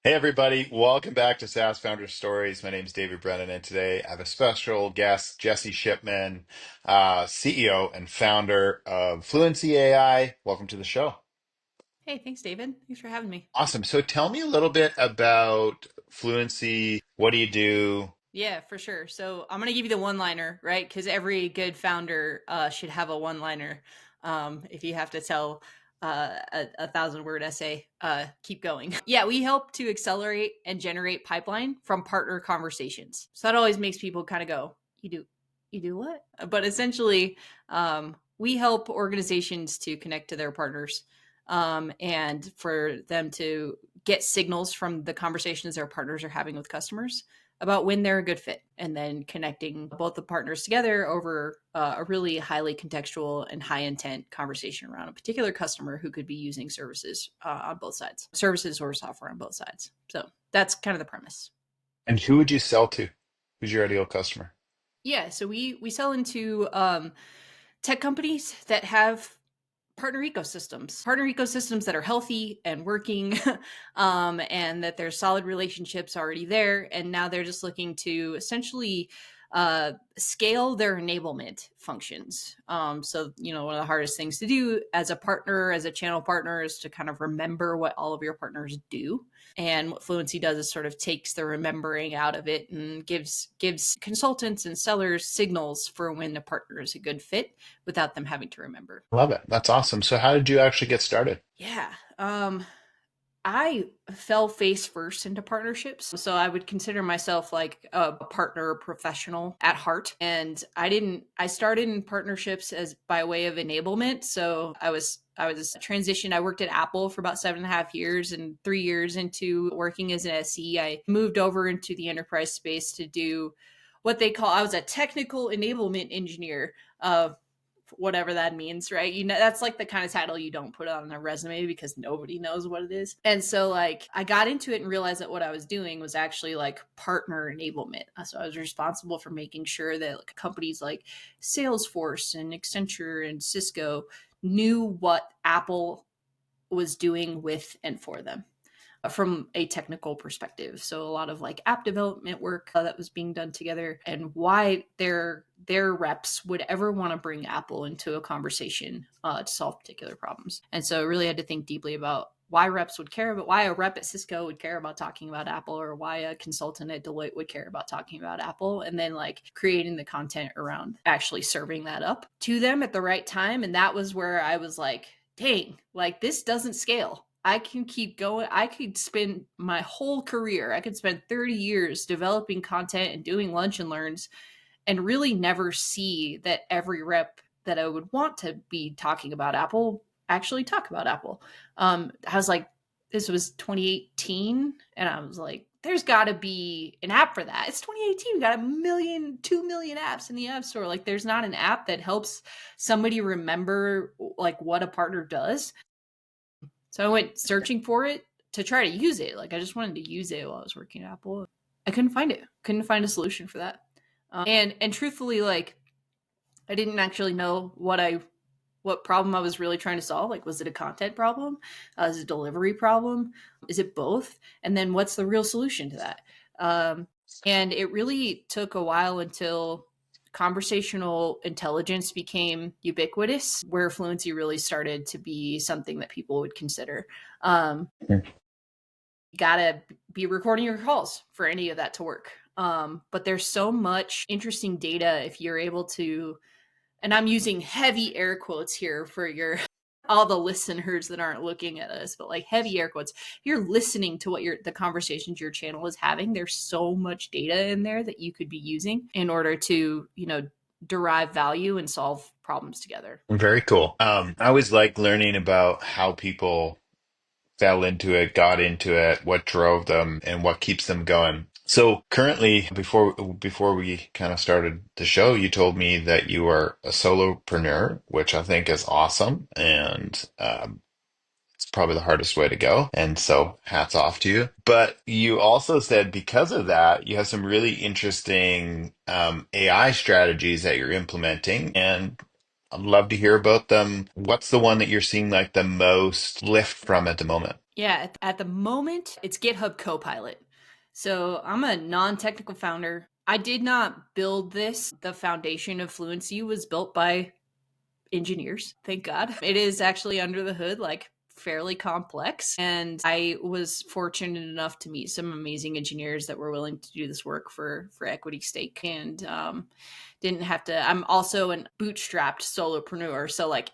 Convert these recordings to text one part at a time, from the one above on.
Hey everybody, welcome back to SaaS Founder Stories. My name is David Brennan, and today I have a special guest, Jessie Shipman, CEO and founder of Fluincy AI. Welcome to the show. Hey, thanks, David. Thanks for having me. Awesome. So tell me a little bit about Fluincy. What do you do? Yeah, for sure. So I'm gonna give you the one-liner, right? Because every good founder should have a one-liner. If you have to tell a thousand-word essay, keep going. Yeah, we help to accelerate and generate pipeline from partner conversations. So that always makes people kind of go, you do what?" But essentially, we help organizations to connect to their partners, and for them to get signals from the conversations their partners are having with customers about when they're a good fit, and then connecting both the partners together over a really highly contextual and high intent conversation around a particular customer who could be using services on both sides, services or software on both sides. So that's kind of the premise. And who would you sell to? Who's your ideal customer? Yeah, so we sell into tech companies that have partner ecosystems that are healthy and working, and that there's solid relationships already there, and now they're just looking to essentially scale their enablement functions. So one of the hardest things to do as a partner, as a channel partner, is to kind of remember what all of your partners do. And what Fluency does is sort of takes the remembering out of it and gives consultants and sellers signals for when a partner is a good fit without them having to remember. Love it. That's awesome. So how did you actually get started? Yeah. I fell face first into partnerships. So I would consider myself like a partner professional at heart. And I started in partnerships as by way of enablement. So I was transitioned. I worked at Apple for about 7.5 years, and 3 years into working as an SE, I moved over into the enterprise space to do what they call, I was a technical enablement engineer. Whatever that means, right? That's like the kind of title you don't put on a resume because nobody knows what it is. And so like I got into it and realized that what I was doing was actually like partner enablement. So I was responsible for making sure that like companies like Salesforce and Accenture and Cisco knew what Apple was doing with and for them from a technical perspective. So a lot of like app development work that was being done together, and why their reps would ever want to bring Apple into a conversation to solve particular problems. And so I really had to think deeply about why reps would care about, why a rep at Cisco would care about talking about Apple, or why a consultant at Deloitte would care about talking about Apple, and then like creating the content around actually serving that up to them at the right time. And that was where I was like, dang, like this doesn't scale. I can keep going. I could spend my whole career, I could spend 30 years developing content and doing lunch and learns, and really never see that every rep that I would want to be talking about Apple actually talk about Apple. I was like, this was 2018, and I was like, there's got to be an app for that. It's 2018. We got 2 million apps in the App Store. Like, there's not an app that helps somebody remember like what a partner does. So I went searching for it to try to use it. Like I just wanted to use it while I was working at Apple. I couldn't find it. Couldn't find a solution for that. And truthfully, like I didn't actually know what problem I was really trying to solve. Like, was it a content problem? Is it a delivery problem? Is it both? And then what's the real solution to that? And it really took a while until conversational intelligence became ubiquitous, where fluency really started to be something that people would consider. Mhm. You gotta be recording your calls for any of that to work. But there's so much interesting data if you're able to, and I'm using heavy air quotes here for your all the listeners that aren't looking at us, but like heavy air quotes. You're listening to what the conversations your channel is having. There's so much data in there that you could be using in order to, derive value and solve problems together. Very cool. I always like learning about how people fell into it, got into it, what drove them, and what keeps them going. So currently, before we kind of started the show, you told me that you are a solopreneur, which I think is awesome, and it's probably the hardest way to go. And so, hats off to you. But you also said because of that, you have some really interesting AI strategies that you're implementing, and I'd love to hear about them. What's the one that you're seeing like the most lift from at the moment? Yeah, at the moment, it's GitHub Copilot. So I'm a non-technical founder. I did not build this. The foundation of Fluency was built by engineers, thank God. It is actually under the hood, like fairly complex. And I was fortunate enough to meet some amazing engineers that were willing to do this work for equity stake. And didn't have to. I'm also an bootstrapped solopreneur. So, like,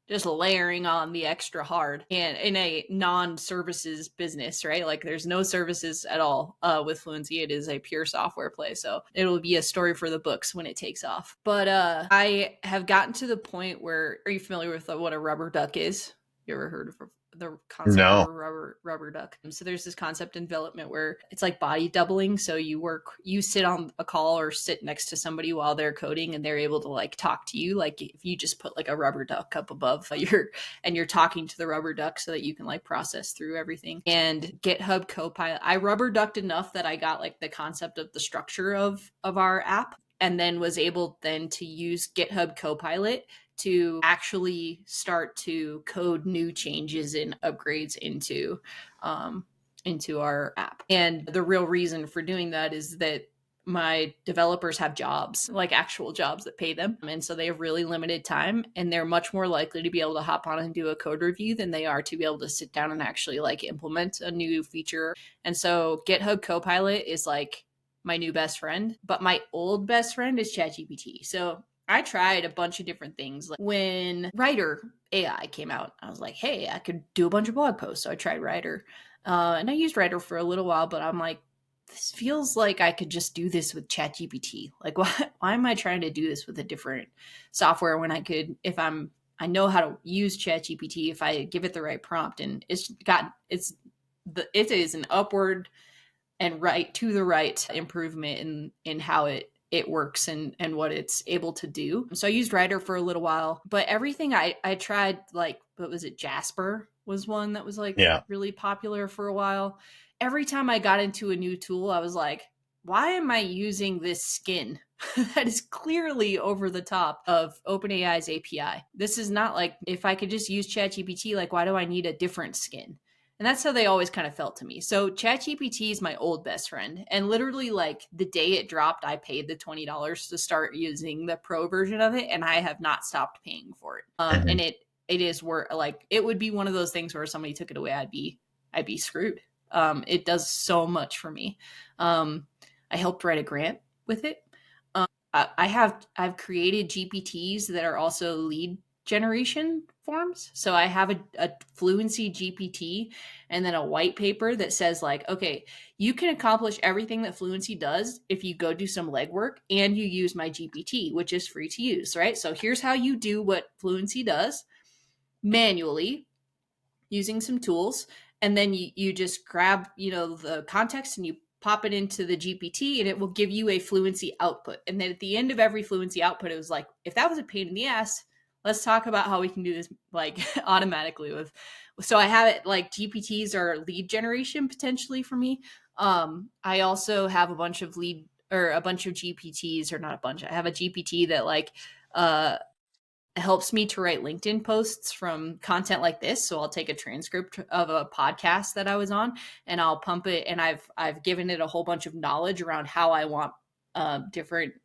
just layering on the extra hard and in a non-services business, right? Like there's no services at all with Fluency. It is a pure software play. So it'll be a story for the books when it takes off. But I have gotten to the point where, are you familiar with what a rubber duck is? You ever heard of the concept of a No. rubber duck? So there's this concept in development where it's like body doubling. So you sit on a call or sit next to somebody while they're coding, and they're able to like talk to you. Like if you just put like a rubber duck up above you're talking to the rubber duck so that you can like process through everything. And GitHub Copilot, I rubber ducked enough that I got like the concept of the structure of our app, and then was able then to use GitHub Copilot to actually start to code new changes and upgrades into our app. And the real reason for doing that is that my developers have jobs, like actual jobs that pay them. And so they have really limited time, and they're much more likely to be able to hop on and do a code review than they are to be able to sit down and actually like implement a new feature. And so GitHub Copilot is like my new best friend, but my old best friend is ChatGPT. So I tried a bunch of different things. Like when Writer AI came out, I was like, hey, I could do a bunch of blog posts. So I tried Writer. And I used Writer for a little while, but I'm like, this feels like I could just do this with ChatGPT. Like, why am I trying to do this with a different software when I could, I know how to use ChatGPT if I give it the right prompt, and it is an upward and right to the right improvement in how it works and what it's able to do. So I used Writer for a little while, but everything I tried, like, what was it? Jasper was one that was like Yeah. really popular for a while. Every time I got into a new tool, I was like, why am I using this skin that is clearly over the top of OpenAI's API? This is not like, if I could just use ChatGPT, like, why do I need a different skin? And that's how they always kind of felt to me. So ChatGPT is my old best friend. And literally, like the day it dropped, I paid the $20 to start using the pro version of it. And I have not stopped paying for it. Mhm. And it is where, like, it would be one of those things where if somebody took it away, I'd be screwed. It does so much for me. I helped write a grant with it. I've created GPTs that are also lead generation forms. So I have a Fluency GPT and then a white paper that says, like, okay, you can accomplish everything that Fluency does if you go do some legwork and you use my GPT, which is free to use, right? So here's how you do what Fluency does manually using some tools, and then you just grab the context and you pop it into the GPT, and it will give you a Fluency output. And then at the end of every Fluency output, it was like, if that was a pain in the ass, let's talk about how we can do this like automatically with. So I have it like GPTs are lead generation potentially for me. I also have a bunch of GPTs, or not a bunch. I have a GPT that like uh helps me to write LinkedIn posts from content like this. So I'll take a transcript of a podcast that I was on, and I'll pump it. And I've given it a whole bunch of knowledge around how I want different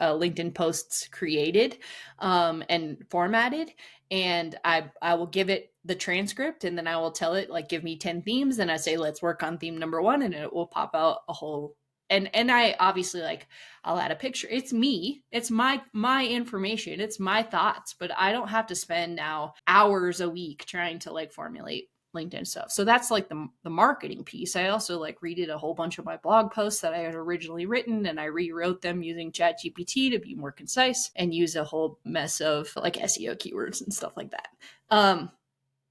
LinkedIn posts created and formatted. And I will give it the transcript, and then I will tell it, like, give me 10 themes. And I say, let's work on theme number 1, and it will pop out a whole. And I obviously, like, I'll add a picture. It's me. It's my information. It's my thoughts, but I don't have to spend now hours a week trying to like formulate LinkedIn stuff. So that's like the marketing piece. I also like redid a whole bunch of my blog posts that I had originally written, and I rewrote them using ChatGPT to be more concise and use a whole mess of like SEO keywords and stuff like that.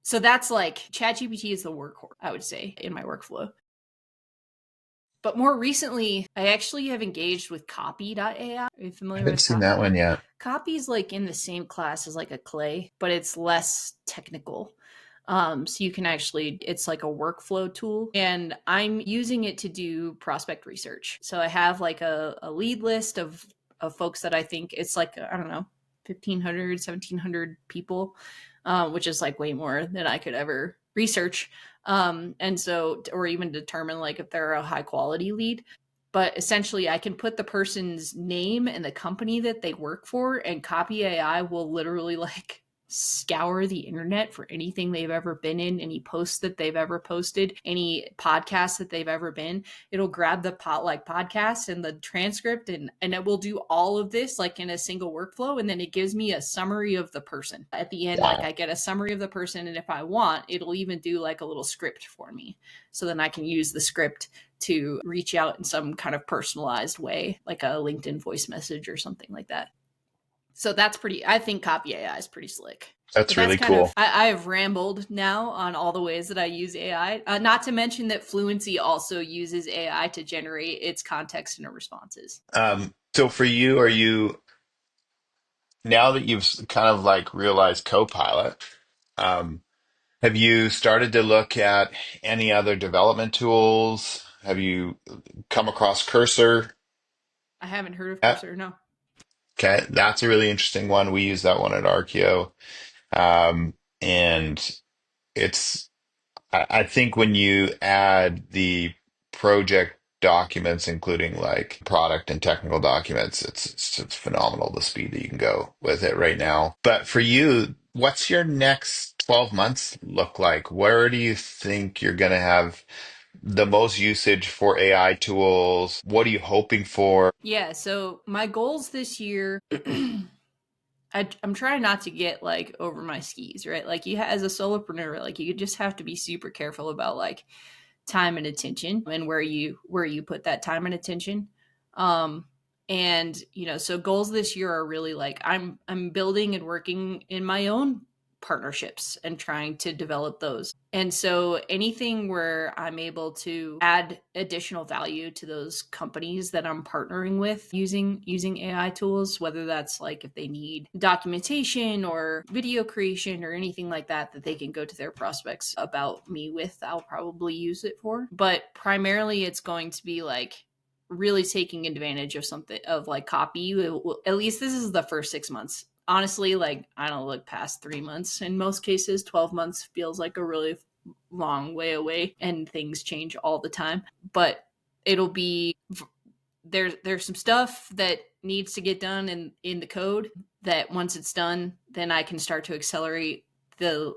So that's like ChatGPT is the workhorse, I would say, in my workflow. But more recently, I actually have engaged with Copy.ai. Are you I familiar haven't with seen that Copy? one yet. Copy's like in the same class as like a Clay, but it's less technical. So you can actually, it's like a workflow tool, and I'm using it to do prospect research. So I have like a lead list of folks that I think, it's like, I don't know, 1,500, 1,700 people, which is like way more than I could ever research. And so, or even determine like if they're a high quality lead. But essentially, I can put the person's name and the company that they work for, and Copy AI will literally like scour the internet for anything they've ever been in, any posts that they've ever posted, any podcasts that they've ever been. It'll grab the podcast and the transcript, and it will do all of this like in a single workflow, and then it gives me a summary of the person at the end. Like Wow. I get a summary of the person, and if I want, it'll even do like a little script for me, so then I can use the script to reach out in some kind of personalized way, like a LinkedIn voice message or something like that. So that's pretty, I think Copy AI is pretty slick. But That's that's really kind of, cool. I have rambled now on all the ways that I use AI. Not to mention that Fluency also uses AI to generate its context and responses. So for you, are you now that you've kind of like realized Copilot, um, have you started to look at any other development tools? Have you come across Cursor? I haven't heard of yet? Cursor, no. Okay, that's a really interesting one. We use that one at Arkeo. And it's I think when you add the project documents, including like product and technical documents, it's phenomenal the speed that you can go with it right now. But for you, what's your next 12 months look like? Where do you think you're going to have the most usage for AI tools? What are you hoping for? Yeah, so my goals this year, I'm trying not to get like over my skis, right? Like as a solopreneur, like you just have to be super careful about like time and attention and where you put that time and attention. um and so goals this year are really like I'm building and working in my own partnerships and trying to develop those. And so anything where I'm able to add additional value to those companies that I'm partnering with using AI tools, whether that's like if they need documentation or video creation or anything like that that they can go to their prospects about me with, I'll probably use it for. But primarily it's going to be like really taking advantage of something of like copy. At least this is the first 6 months. Honestly, like I don't look past 3 months in most cases. 12 months feels like a really long way away, and things change all the time. But it'll be there's some stuff that needs to get done in the code that once it's done, then I can start to accelerate the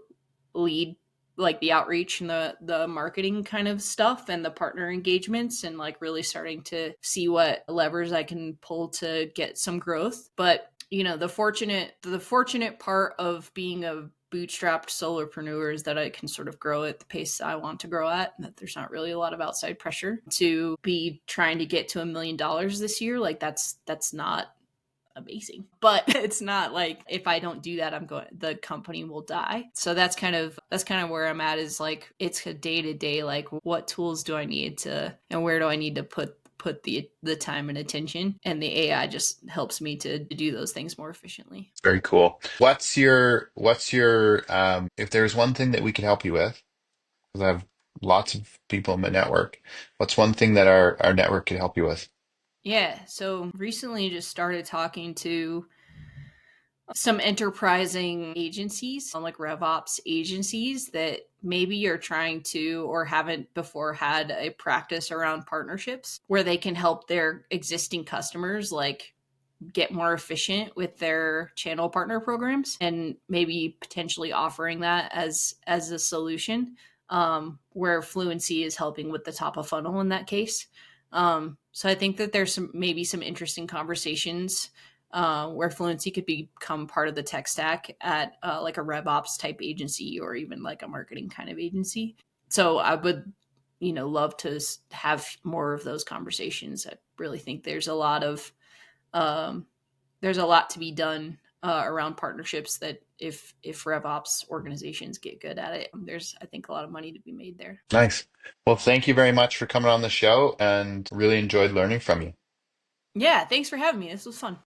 lead, like the outreach and the marketing kind of stuff and the partner engagements, and like really starting to see what levers I can pull to get some growth. But the fortunate part of being a bootstrapped solopreneur is that I can sort of grow at the pace I want to grow at, and that there's not really a lot of outside pressure to be trying to get to $1 million this year. Like that's not amazing, but it's not like if I don't do that, the company will die. So that's kind of where I'm at, is like it's a day to day, like what tools do I need to, and where do I need to put the time and attention, and the AI just helps me to do those things more efficiently. Very cool. What's your if there's one thing that we could help you with, because I have lots of people in my network, what's one thing that our network could help you with? Yeah, so recently just started talking to some enterprising agencies, like RevOps agencies that maybe you're trying to or haven't before had a practice around partnerships where they can help their existing customers like get more efficient with their channel partner programs, and maybe potentially offering that as a solution, where Fluency is helping with the top of funnel in that case. So I think that there's maybe some interesting conversations where Fluency could become part of the tech stack at like a RevOps type agency, or even like a marketing kind of agency. So I would, love to have more of those conversations. I really think um, there's a lot to be done around partnerships, that if RevOps organizations get good at it, there's, I think, a lot of money to be made there. Nice. Well, thank you very much for coming on the show and really enjoyed learning from you. Yeah, thanks for having me. This was fun.